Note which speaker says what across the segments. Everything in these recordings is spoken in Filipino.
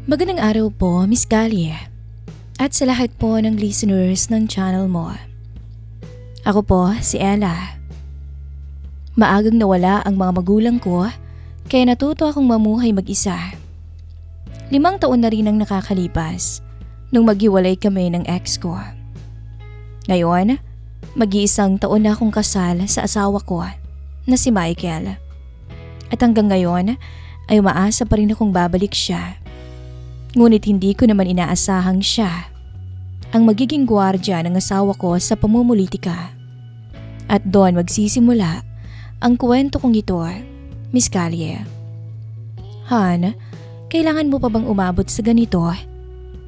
Speaker 1: Magandang araw po, Miss Gali. At sa lahat po ng listeners ng channel mo. Ako po, si Ella. Maagang nawala ang mga magulang ko, kaya natuto akong mamuhay mag-isa. 5 taon na rin ang nakakalipas nung maghiwalay kami ng ex ko. Ngayon, mag-iisang taon na akong kasal sa asawa ko na si Michael. At hanggang ngayon ay umaasa pa rin akong babalik siya. Ngunit hindi ko naman inaasahang siya ang magiging gwardiya ng asawa ko sa pamumulitika. At doon magsisimula ang kwento kong ito, Miss Callie. Han, kailangan mo pa bang umabot sa ganito?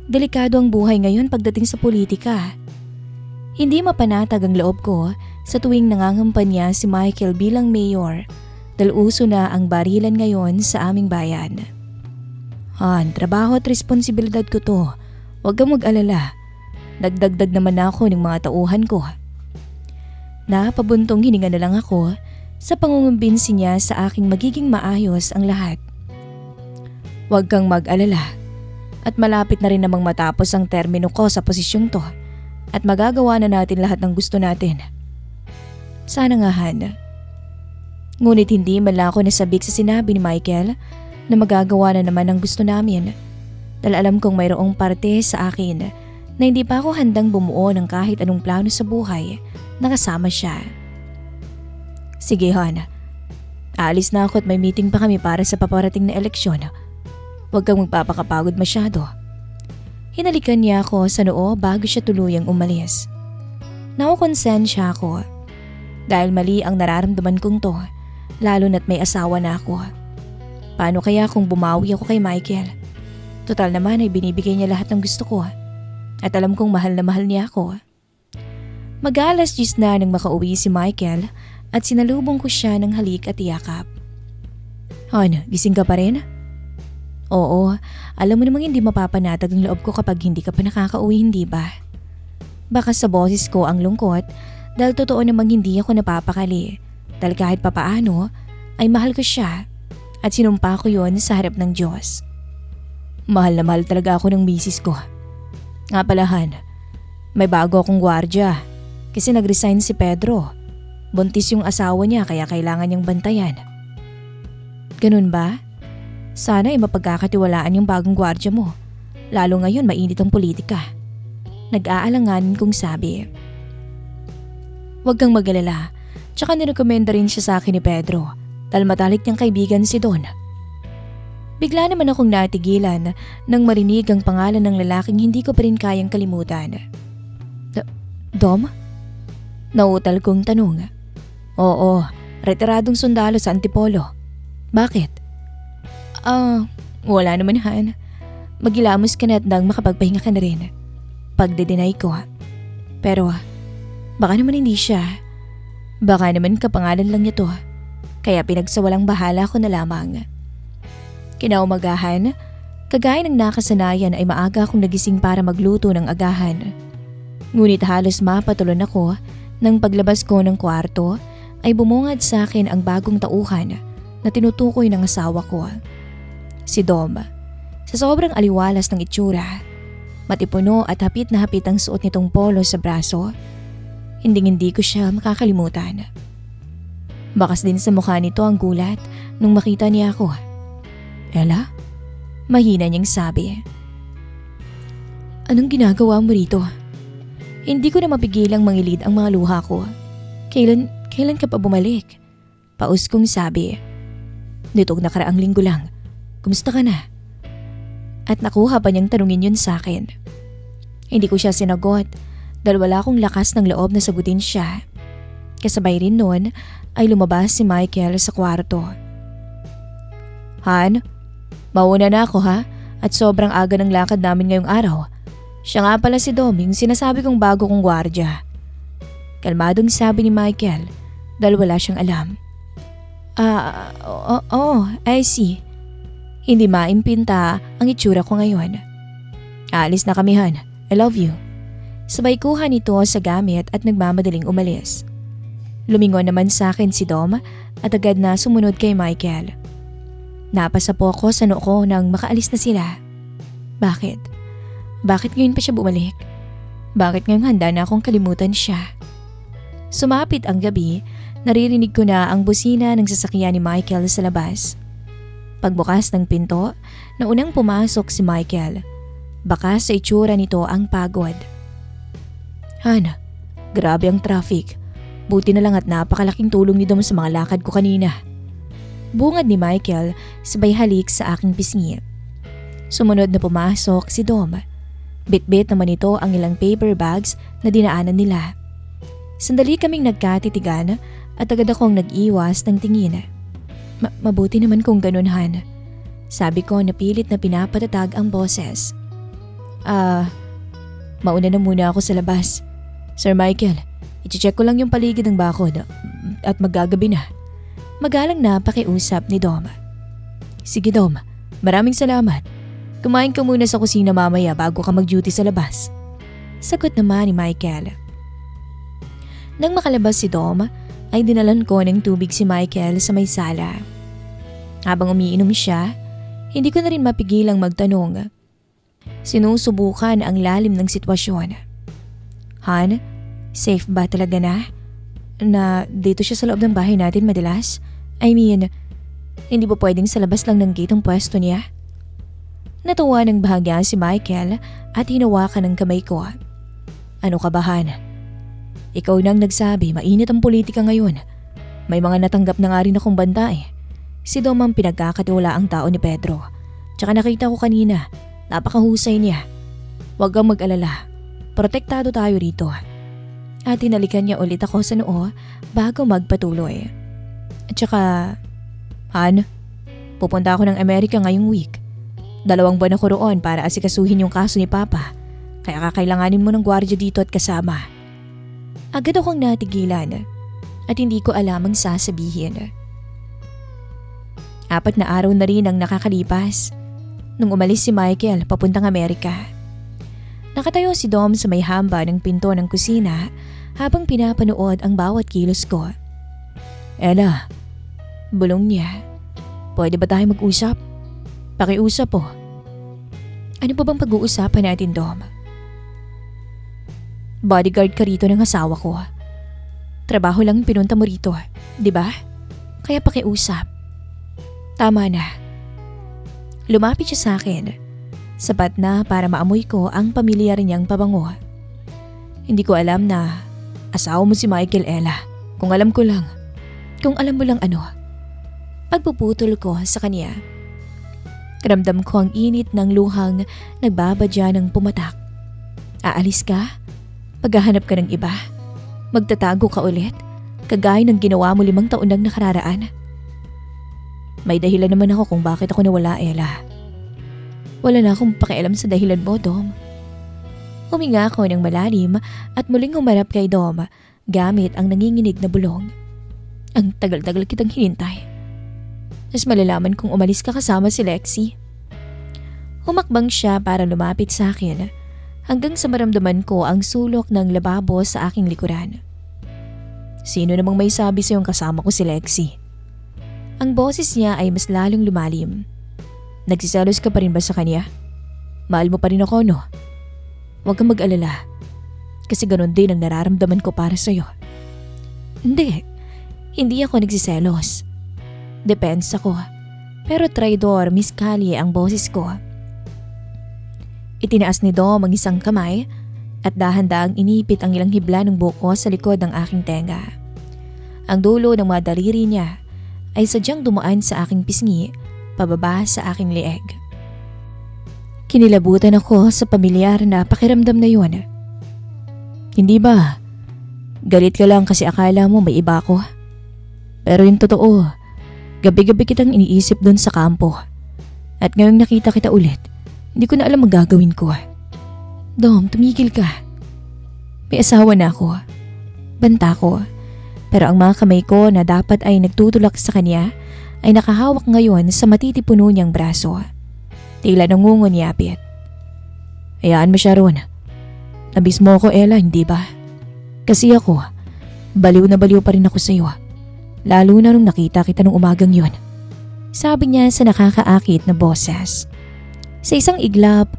Speaker 1: Delikado ang buhay ngayon pagdating sa politika. Hindi mapanatag ang loob ko sa tuwing nangangampanya si Michael bilang mayor dahil uso na ang barilan ngayon sa aming bayan. Han, trabaho at responsibilidad ko to. Huwag kang mag-alala. Nagdagdag naman ako ng mga tauhan ko. Napabuntong hininga na lang ako sa pangungumbinsi niya sa aking magiging maayos ang lahat. Huwag kang mag-alala. At malapit na rin namang matapos ang termino ko sa posisyong to. At magagawa na natin lahat ng gusto natin. Sana nga, Han. Ngunit hindi man lang ako nasabik sa sinabi ni Michael na magagawa na naman ang gusto namin dahil alam kong mayroong parte sa akin na hindi pa ako handang bumuo ng kahit anong plano sa buhay na kasama siya. Sige, Han. Aalis na ako at may meeting pa kami para sa paparating na eleksyon. Huwag kang magpapakapagod masyado. Hinalikan niya ako sa noo bago siya tuluyang umalis. Nakukonsensya ako dahil mali ang nararamdaman kong to lalo na't may asawa na ako. Paano kaya kung bumawi ako kay Michael? Total naman ay binibigay niya lahat ng gusto ko. At alam kong mahal na mahal niya ako. Mag-10 na nang makauwi si Michael at sinalubong ko siya ng halik at yakap. Han, gising ka pa rin? Oo, alam mo namang hindi mapapanatag ang loob ko kapag hindi ka pa nakakauwi, hindi ba? Baka sa boses ko ang lungkot dahil totoo namang hindi ako napapakali. Dahil kahit papaano ay mahal ko siya. At sinumpa ko yon sa harap ng Diyos. Mahal na mahal talaga ako ng misis ko. Nga pala, Han, may bago akong gwardya kasi nag-resign si Pedro. Buntis yung asawa niya kaya kailangan niyang bantayan. Ganun ba? Sana ay mapagkakatiwalaan yung bagong gwardya mo. Lalo ngayon mainit ang politika. Nag-aalanganin kong sabi. Huwag kang mag-alala. Tsaka nirekomenda rin siya sa akin ni Pedro. Dahil matalik niyang kaibigan si Don. Bigla naman akong natigilan nang marinig ang pangalan ng lalaking hindi ko pa rin kayang kalimutan. Dom? Nauutal kong tanong. Oo, retiradong sundalo sa Antipolo. Bakit? Wala naman, Han. Magilamos ka na at nang makapagpahinga ka na rin. Pagde-deny ko. Pero baka naman hindi siya. Baka naman kapangalan lang niya to. Kaya pinagsawalang bahala ko na lamang. Kinaumagahan, kagaya ng nakasanayan ay maaga akong nagising para magluto ng agahan. Ngunit halos mapatulon ako nang paglabas ko ng kwarto ay bumungad sa akin ang bagong tauhan na tinutukoy ng asawa ko. Si Dom. Sa sobrang aliwalas ng itsura, matipuno at hapit na hapit ang suot nitong polo sa braso, hindi ko siya makakalimutan. Bakas din sa mukha nito ang gulat nung makita niya ako. Ella? Mahina niyang sabi. Anong ginagawa mo rito? Hindi ko na mapigilang mangilid ang mga luha ko. Kailan ka pa bumalik? Paus kong sabi. Nitong nakaraang linggo lang. Kumusta ka na? At nakuha pa niyang tanungin yun sa akin. Hindi ko siya sinagot dahil wala akong lakas ng loob na sagutin siya. Kasabay rin noon ay lumabas si Michael sa kwarto. Han, mauna na ako ha at sobrang aga ng lakad namin ngayong araw. Siya nga pala si Dom, yung sinasabi kong bago kong gwardya. Kalmadong sabi ni Michael dahil wala siyang alam. I see. Hindi maimpinta ang itsura ko ngayon. Aalis na kami, Han. I love you. Sabay kuha nito sa gamit at nagmamadaling umalis. Lumingon naman sa akin si Dom at agad na sumunod kay Michael. Napasa po ako sa noo ko nang makaalis na sila. Bakit? Bakit ngayon pa siya bumalik? Bakit ngayong handa na akong kalimutan siya? Sumapit ang gabi, naririnig ko na ang busina ng sasakyan ni Michael sa labas. Pagbukas ng pinto, naunang pumasok si Michael. Baka sa itsura nito ang pagod. Hana, grabe ang traffic. Buti na lang at napakalaking tulong ni Dom sa mga lakad ko kanina. Bungad ni Michael sabay halik sa aking pisngi. Sumunod na pumasok si Dom. Bit-bit naman ito ang ilang paper bags na dinaanan nila. Sandali kaming nagkatitigan at agad akong nag-iwas ng tingin. Mabuti naman kung ganun, Han. Sabi ko na pilit na pinapatatag ang boses. Mauna na muna ako sa labas. Sir Michael, i-check ko lang yung paligid ng bakod at maggagabi na. Magalang na pakiusap ni Dom. Sige Dom, maraming salamat. Kumain ka muna sa kusina mamaya bago ka mag-duty sa labas. Sagot naman ni Michael. Nang makalabas si Dom, ay dinalan ko ng tubig si Michael sa may sala. Habang umiinom siya, hindi ko na rin mapigilang magtanong. Sinusubukan ang lalim ng sitwasyon. Han, safe ba talaga na dito siya sa loob ng bahay natin madalas? I mean, hindi ba pwedeng sa labas lang ng gate ang pwesto niya? Natuwa ng bahagya si Michael at hinawakan ng kamay ko. Ano ka ba, Han? Ikaw nang nagsabi mainit ang politika ngayon. May mga natanggap na nga rin akong banta eh. Si Dom ang pinagkakatiwala ang tao ni Pedro. Tsaka nakita ko kanina, napakahusay niya. Huwag kang mag-alala. Protektado tayo rito. At tinalikan niya ulit ako sa noo bago magpatuloy. At tsaka, Han, pupunta ako ng Amerika ngayong week. 2 buwan ako roon para asikasuhin yung kaso ni Papa. Kaya kakailanganin mo ng gwardiya dito at kasama. Agad akong natigilan at hindi ko alam ang sasabihin. 4 na araw na rin ang nakakalipas nung umalis si Michael papuntang Amerika. Nakatayo si Dom sa may hamba ng pinto ng kusina habang pinapanood ang bawat kilos ko. Ella, bulong niya. Pwede ba tayo mag-usap? Pakiusap po. Ano pa bang pag-uusapan natin, Dom? Bodyguard ka rito ng asawa ko. Trabaho lang pinunta mo rito, di ba? Kaya pakiusap. Tama na. Lumapit siya sa akin. Sapat na para maamoy ko ang pamilyar niyang pabango. Hindi ko alam na asawa mo si Michael, Ella. Kung alam ko lang. Kung alam mo lang ano. Pagpuputol ko sa kanya. Ramdam ko ang init ng luhang nagbabadya ng pumatak. Aalis ka? Maghahanap ka ng iba? Magtatago ka ulit? Kagaya ng ginawa mo 5 taon nang nakararaan? May dahilan naman ako kung bakit ako nawala, Ella. Wala na akong pakialam sa dahilan mo, Dom. Huminga ako ng malalim at muling humarap kay Dom gamit ang nanginginig na bulong. Ang tagal-tagal kitang hinintay. Mas malalaman kung umalis ka kasama si Lexi. Humakbang siya para lumapit sa akin hanggang sa maramdaman ko ang sulok ng lababo sa aking likuran. Sino namang may sabi sa yung kasama ko si Lexi? Ang boses niya ay mas lalong lumalim. Nagsiselos ka pa rin ba sa kanya? Mahal mo pa rin ako, no? Huwag kang mag-alala. Kasi ganun din ang nararamdaman ko para sa'yo. Hindi ako nagsiselos. Depends ako. Pero traidor, Miss Callie ang boses ko. Itinaas ni Dom ang isang kamay at dahan-daang inipit ang ilang hibla ng buko sa likod ng aking tenga. Ang dulo ng mga daliri niya ay sadyang dumaan sa aking pisngi pababa sa aking leeg. Kinilabutan ako sa pamilyar na pakiramdam na yun. Hindi ba? Galit ka lang kasi akala mo may iba ako. Pero yung totoo, gabi-gabi kitang iniisip doon sa kampo. At ngayong nakita kita ulit, hindi ko na alam ang gagawin ko. Dom, tumigil ka. May asawa na ako. Banta ko. Pero ang mga kamay ko na dapat ay nagtutulak sa kanya ay nakahawak ngayon sa matitipuno niyang braso. Tila nangungunyapit. Hayaan mo siya ron. Nabis mo ako, Ella, hindi ba? Kasi ako, baliw na baliw pa rin ako sa'yo. Lalo na nung nakita kita nung umagang yon. Sabi niya sa nakakaakit na boses. Sa isang iglap,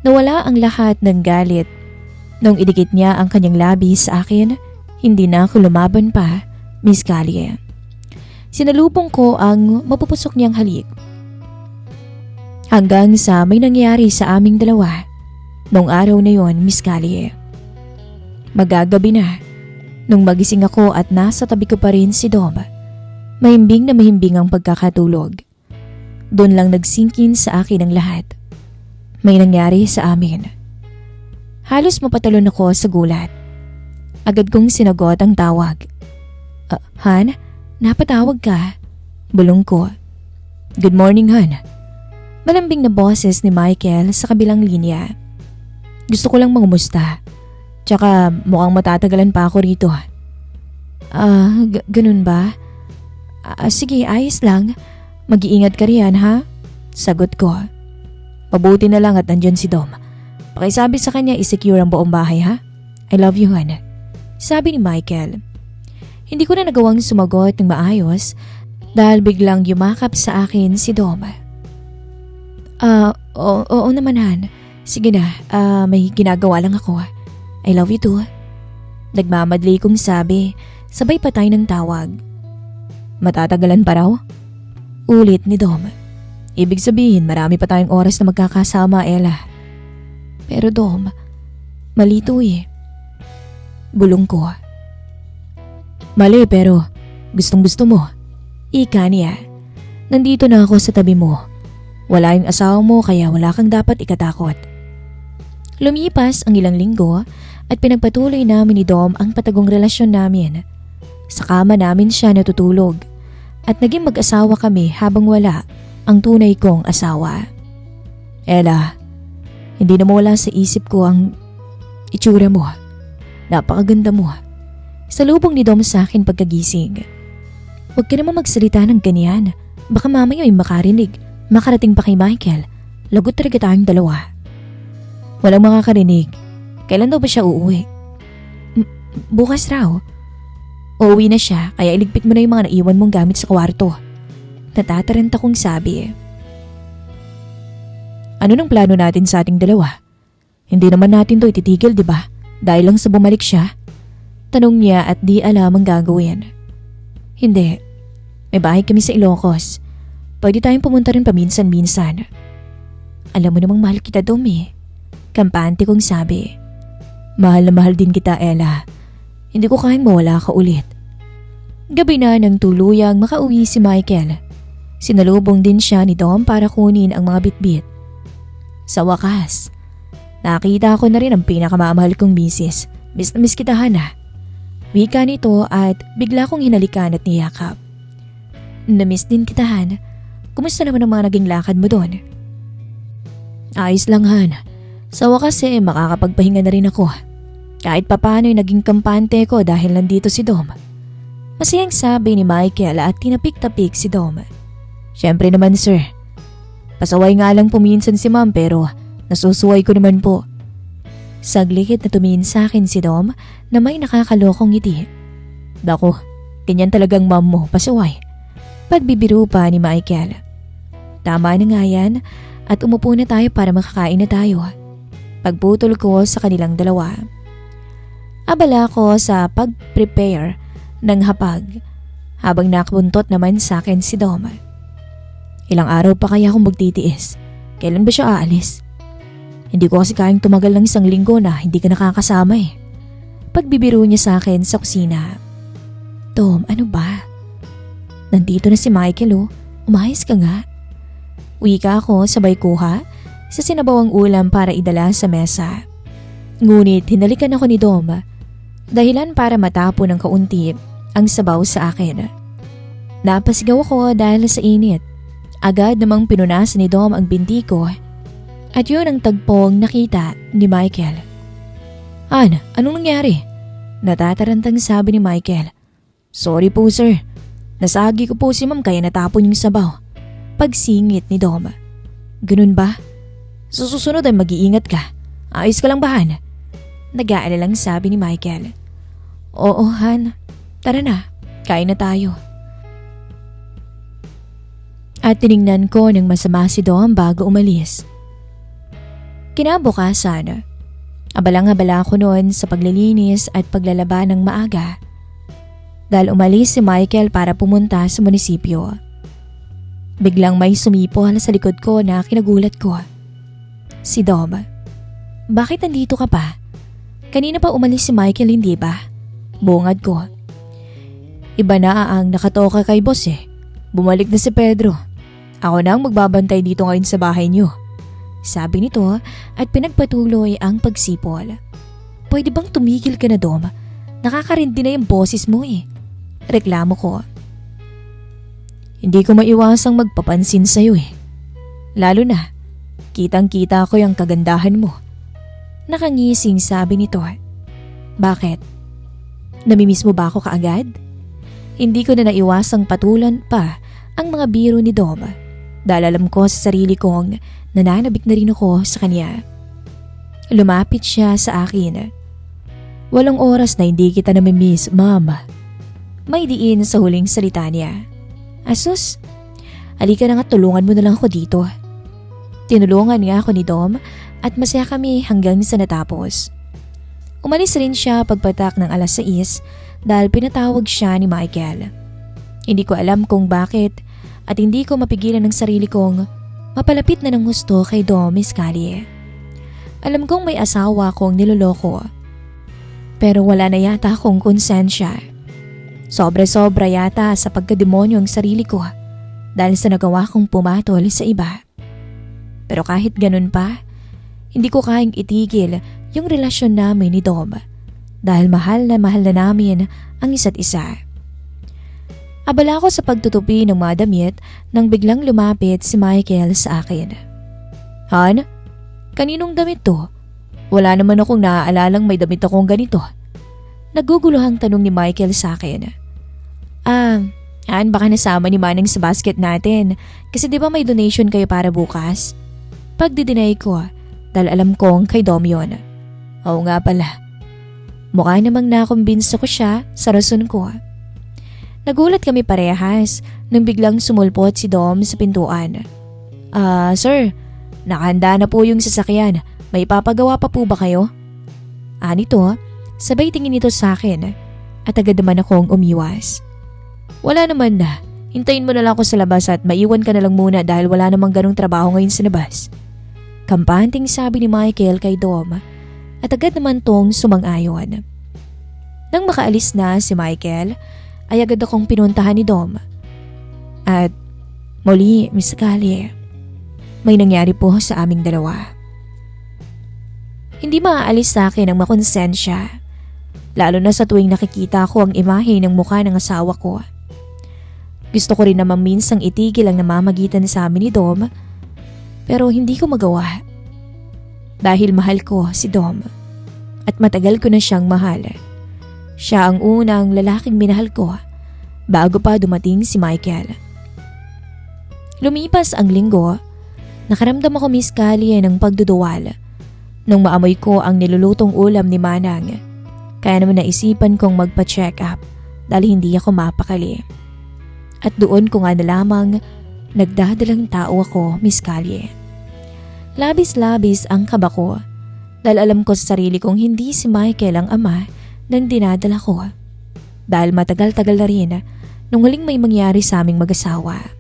Speaker 1: nawala ang lahat ng galit. Nung idikit niya ang kanyang labi sa akin, hindi na ako lumaban pa, Miss Callie. Sinalubong ko ang mapupusok niyang halik. Hanggang sa may nangyari sa aming dalawa. Noong araw na yon, Miss Callie. Magagabi na. Nung magising ako at nasa tabi ko pa rin si Dom, mahimbing na mahimbing ang pagkakatulog. Doon lang nagsinkin sa akin ang lahat. May nangyari sa amin. Halos mapatalon ako sa gulat. Agad kong sinagot ang tawag. Han, napatawag ka? Bulong ko. Good morning, Han. Malambing na boses ni Michael sa kabilang linya. Gusto ko lang mangumusta. Tsaka mukhang matatagalan pa ako rito. Ganun ba? Sige, ayos lang. Mag-iingat ka riyan, ha? Sagot ko. Mabuti na lang at nandyan si Dom. Pakisabi sa kanya i-secure ang buong bahay, ha? I love you, Han. Sabi ni Michael. Hindi ko na nagawang sumagot ng maayos dahil biglang yumakap sa akin si Dom. Oo naman, Han. Sige na, may ginagawa lang ako. I love you too. Nagmamadali kong sabi, sabay patay ng tawag. Matatagalan pa raw? Ulit ni Dom. Ibig sabihin marami pa tayong oras na magkakasama, Ella. Pero Dom, malito eh. Bulong ko. Mali pero gustong gusto mo. Ika niya. Nandito na ako sa tabi mo. Wala yung asawa mo kaya wala kang dapat ikatakot. Lumipas ang ilang linggo at pinagpatuloy namin ni Dom ang patagong relasyon namin. Sa kama namin siya natutulog at naging mag-asawa kami habang wala ang tunay kong asawa. Ella, hindi na mawala sa isip ko ang itsura mo. Napakaganda mo. Salubong ni Dom sa akin pagkagising. Huwag ka naman magsalita ng ganyan. Baka mamaya ay makarinig. Makarating pa kay Michael. Lagot talaga tayong dalawa. Walang makakarinig. Kailan daw ba siya uuwi? Bukas raw. Uuwi na siya kaya iligpit mo na yung mga naiwan mong gamit sa kwarto. Natataranta kong sabi. Ano nang plano natin sa ating dalawa? Hindi naman natin to ititigil, di ba? Dahil lang sa bumalik siya. Tanong niya at di alam ang gagawin. Hindi. May bahay kami sa Ilocos. Pwede tayong pumunta rin paminsan-minsan. Alam mo namang mahal kita, Dom eh. Kampante kong sabi. Mahal na mahal din kita, Ella. Hindi ko kayang mawala ka ulit. Gabi na nang tuluyang makauwi si Michael. Sinalubong din siya ni Dom para kunin ang mga bitbit. Sa wakas, nakita ko na rin ang pinakamamahal kong misis. Miss na miss kita, Hana. Wika nito at bigla kong hinalikan at niyakap. Namiss din kita, Han. Kumusta naman ang mga naging lakad mo doon? Ayos lang, Han. Sa wakas makakapagpahinga na rin ako. Kahit papano naging kampante ko dahil nandito si Dom. Masayang sabi ni Michael at tinapik-tapik si Dom. Siyempre naman, sir. Pasaway nga lang puminsan si Ma'am pero nasusuway ko naman po. Saglit na tumingin sa akin si Dom na may nakakalokong ngiti. Dako, ganyan talagang ma'am mo, pasaway. Pagbibiro pa ni Michael. Tama na nga yan at umupo na tayo para makakain na tayo. Pagputol ko sa kanilang dalawa. Abala ko sa pag-prepare ng hapag habang nakabuntot naman sa akin si Dom. Ilang araw pa kaya akong magtitiis? Kailan ba siya aalis? Hindi ko kasi kayang tumagal ng 1 linggo na hindi ka nakakasama eh. Pagbibiro niya sa akin sa kusina. Dom, ano ba? Nandito na si Michael oh. Umayos ka nga. Wika ako sabay kuha sa sinabawang ulam para idala sa mesa. Ngunit hinalikan ako ni Dom. Dahilan para matapon ng kaunti ang sabaw sa akin. Napasigaw ako dahil sa init. Agad namang pinunasan ni Dom ang binti ko at yun ang tagpong nakita ni Michael. An, anong nangyari? Natatarantang sabi ni Michael. Sorry po sir. Nasagi ko po si Ma'am kaya natapon yung sabaw. Pagsingit ni Dom. Ganun ba? Sa susunod ay mag-iingat ka. Ayos ka lang ba, Han? Nag-aalala lang sabi ni Michael. Oo, Han. Tara na, kain na tayo. At tiningnan ko ng masama si Dom bago umalis. Kinabukasan, abalang-abala ako noon sa paglilinis at paglalaba ng maaga dahil umalis si Michael para pumunta sa munisipyo. Biglang may sumipol sa likod ko na kinagulat ko. Si Dom. Bakit nandito ka pa? Kanina pa umalis si Michael, hindi ba? Bungad ko. Iba na ang nakatoka kay boss eh. Bumalik na si Pedro. Ako na ang magbabantay dito ngayon sa bahay niyo. Sabi nito at pinagpatuloy ang pagsipol. Pwede bang tumigil ka na, Dom? Nakakarindi na yung boses mo eh. Reklamo ko. Hindi ko maiwasang magpapansin sa'yo eh. Lalo na, kitang-kita ko yung kagandahan mo. Nakangising sabi nito. Bakit? Namimiss mo ba ako kaagad? Hindi ko na naiwasang patulan pa ang mga biro ni Dom dahil alam ko sa sarili kong nananabik na rin ako sa kanya. Lumapit siya sa akin. Walang oras na hindi kita namimiss, Mama. May diin sa huling salita niya. Asus, halika na nga, tulungan mo na lang ako dito. Tinulungan niya ako ni Dom at masaya kami hanggang sa natapos. Umalis rin siya pagpatak ng 6:00 dahil pinatawag siya ni Michael. Hindi ko alam kung bakit at hindi ko mapigilan ng sarili kong mapalapit na ng gusto kay Dom Miscali. Alam kong may asawa akong niloloko. Pero wala na yata akong konsensya. Sobra-sobra yata sa pagkademonyo ang sarili ko dahil sa nagawa kong pumatol sa iba. Pero kahit ganun pa, hindi ko kayang itigil yung relasyon namin ni Dom dahil mahal na namin ang isa't isa. Abala ako sa pagtutupi ng mga damit nang biglang lumapit si Michael sa akin. Han, kaninong damit to? Wala naman akong naaalalang may damit akong ganito. Naguguluhang tanong ni Michael sa akin. Han, baka nasama ni Manang sa basket natin kasi di ba may donation kayo para bukas? Pagdidinay ko dahil alam kong kay Dom yun. Oo nga pala. Mukha namang nakumbinso ko siya sa rason ko. Nagulat kami parehas nang biglang sumulpot si Dom sa pintuan. Sir, nakahanda na po yung sasakyan. May papagawa pa po ba kayo? Nito, sabay tingin nito sa akin at agad naman akong umiwas. Wala naman na. Hintayin mo na lang ako sa labas at maiwan ka na lang muna dahil wala namang ganong trabaho ngayon sa labas. Kampanting sabi ni Michael kay Dom at agad naman tong sumang-ayon. Nang makaalis na si Michael, ay agad akong pinuntahan ni Dom. At muli, Miss Kali, may nangyari po sa aming dalawa. Hindi maaalis sa akin ang makonsensya, lalo na sa tuwing nakikita ko ang imahe ng mukha ng asawa ko. Gusto ko rin naman minsang itigil ang namamagitan sa amin ni Dom, pero hindi ko magawa. Dahil mahal ko si Dom at matagal ko na siyang mahal. Siya ang unang lalaking minahal ko bago pa dumating si Michael. Lumipas ang linggo, nakaramdam ako Miss Kali ng pagduduwal nung maamoy ko ang nilulutong ulam ni Manang. Kaya naman naisipan kong magpa-check up dahil hindi ako mapakali. At doon ko nga na lamang nagdadalang tao ako, Miss Kali. Labis-labis ang kaba ko dahil alam ko sa sarili kong hindi si Michael ang ama ng dinadala ko. Dahil matagal-tagal na rin nung huling may mangyari sa aming mag-asawa.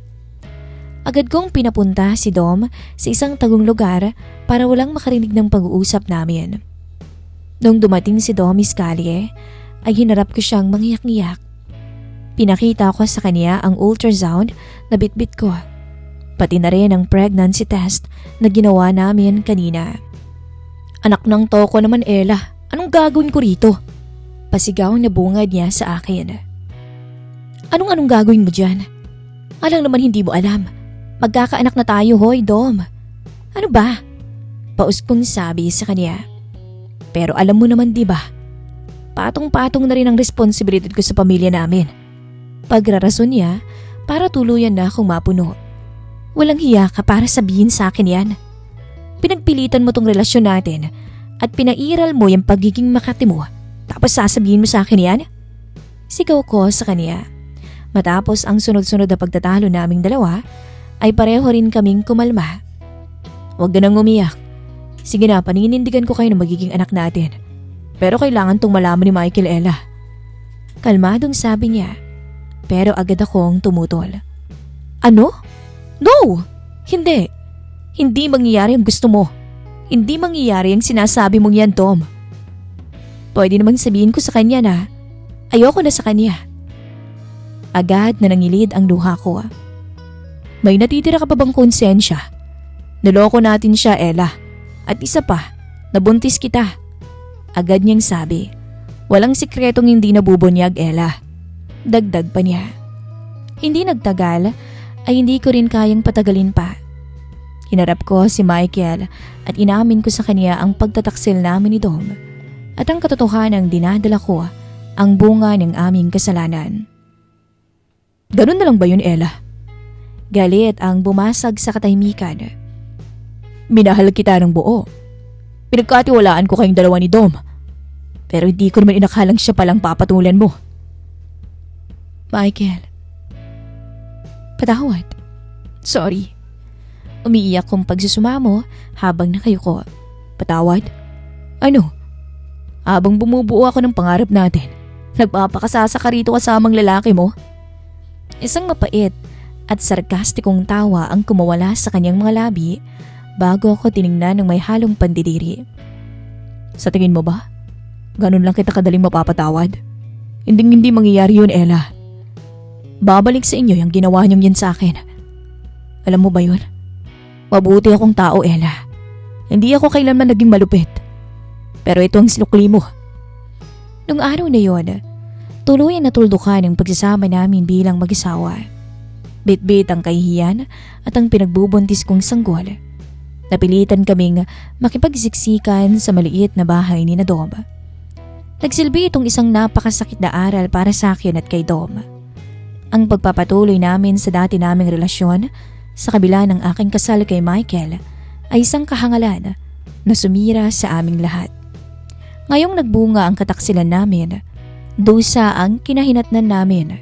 Speaker 1: Agad kong pinapunta si Dom sa isang tagong lugar para walang makarinig ng pag-uusap namin. Nung dumating si Dom Miscali, ay hinarap ko siyang manghiyak-ngiyak. Pinakita ko sa kanya ang ultrasound na bitbit ko. Pati na rin ang pregnancy test na ginawa namin kanina. Anak ng toko naman, Ella. Anong gagawin ko rito? Pasigaw na bungad niya sa akin. Anong gagawin mo dyan? Alang naman hindi mo alam. Magkakaanak na tayo, hoy, Dom. Ano ba? Paus kong sabi sa kanya. Pero alam mo naman, di ba? Patong-patong na rin ang responsibilidad ko sa pamilya namin. Pagrarason niya para tuluyan na akong mapuno. Walang hiya ka para sabihin sa akin yan. Pinagpilitan mo tong relasyon natin at pinairal mo yung pagiging makati mo. Tapos sasabihin mo sa akin yan? Sigaw ko sa kanya. Matapos ang sunod-sunod na pagtatalo naming dalawa, ay pareho rin kaming kumalma. Huwag ka nang umiyak. Sige na, paninindigan ko kayo na magiging anak natin. Pero kailangan tong malaman ni Michael, Ella. Kalmadong sabi niya. Pero agad akong tumutol. Ano? No! Hindi. Hindi mangyayari ang gusto mo. Hindi mangyayari ang sinasabi mong yan, Tom. Pwede namang sabihin ko sa kanya na ayoko na sa kanya. Agad na nangilid ang luha ko. May natitira ka pa bang konsensya? Naloko natin siya, Ella. At isa pa, nabuntis kita. Agad niyang sabi. Walang sikretong hindi nabubunyag, Ella. Dagdag pa niya. Hindi nagtagal ay hindi ko rin kayang patagalin pa. Hinarap ko si Michael at inamin ko sa kanya ang pagtataksil namin ni Dom at ang katotohanang dinadala ko ang bunga ng aming kasalanan. Ganun na lang ba yun, Ella? Galit ang bumasag sa katahimikan. Minahal kita ng buo. Pinagkatiwalaan ko kayong dalawa ni Dom. Pero hindi ko naman inakalang siya palang papatulan mo. Michael. Patawad. Sorry. Umiiyak kong pagsusumamo habang nakayuko. Patawad? Ano? Habang bumubuo ako ng pangarap natin, nagpapakasasa ka rito kasamang lalaki mo? Isang mapait at sarkastikong tawa ang kumawala sa kanyang mga labi bago ako tiningnan ng may halong pandidiri. Sa tingin mo ba? Ganun lang kita kadaling mapapatawad? Hindi mangyayari yun, Ella. Babalik sa inyo yung ginawa niyong yun sa akin. Alam mo ba yun? Mabuti akong tao, Ella. Hindi ako kailanman naging malupit. Pero ito ang sinukli mo. Nung araw na yun, tuluyan na tuldukan ang pagsasama namin bilang mag-asawa. Bit-bit ang kahihiyan at ang pinagbubuntis kong sanggol. Napilitan kaming makipagsiksikan sa maliit na bahay ni na Dom. Nagsilbi itong isang napakasakit na aral para sa akin at kay Dom. Ang pagpapatuloy namin sa dati naming relasyon sa kabila ng aking kasal kay Michael ay isang kahangalan na sumira sa aming lahat. Ngayong nagbunga ang kataksilan namin, dusa ang kinahinatnan namin.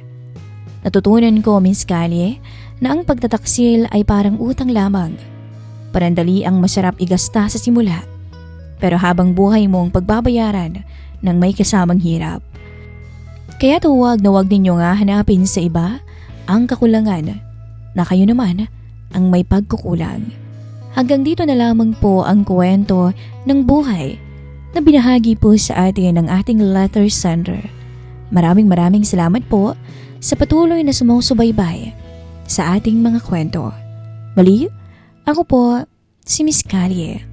Speaker 1: Natutunan ko, Miss Callie, na ang pagtataksil ay parang utang lamang. Parandali ang masarap igasta sa simula, pero habang buhay mong pagbabayaran ng may kasamang hirap. Kaya huwag na huwag ninyo nga hanapin sa iba ang kakulangan na kayo naman ang may pagkukulang. Hanggang dito na lamang po ang kwento ng buhay na binahagi po sa atin ng ating letter sender. Maraming salamat po sa patuloy na sumusubaybay sa ating mga kwento. Muli, ako po si Miss Callie,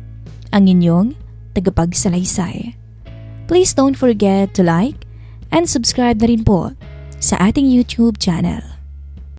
Speaker 1: ang inyong tagapagsalaysay. Please don't forget to like and subscribe na rin po sa ating YouTube channel.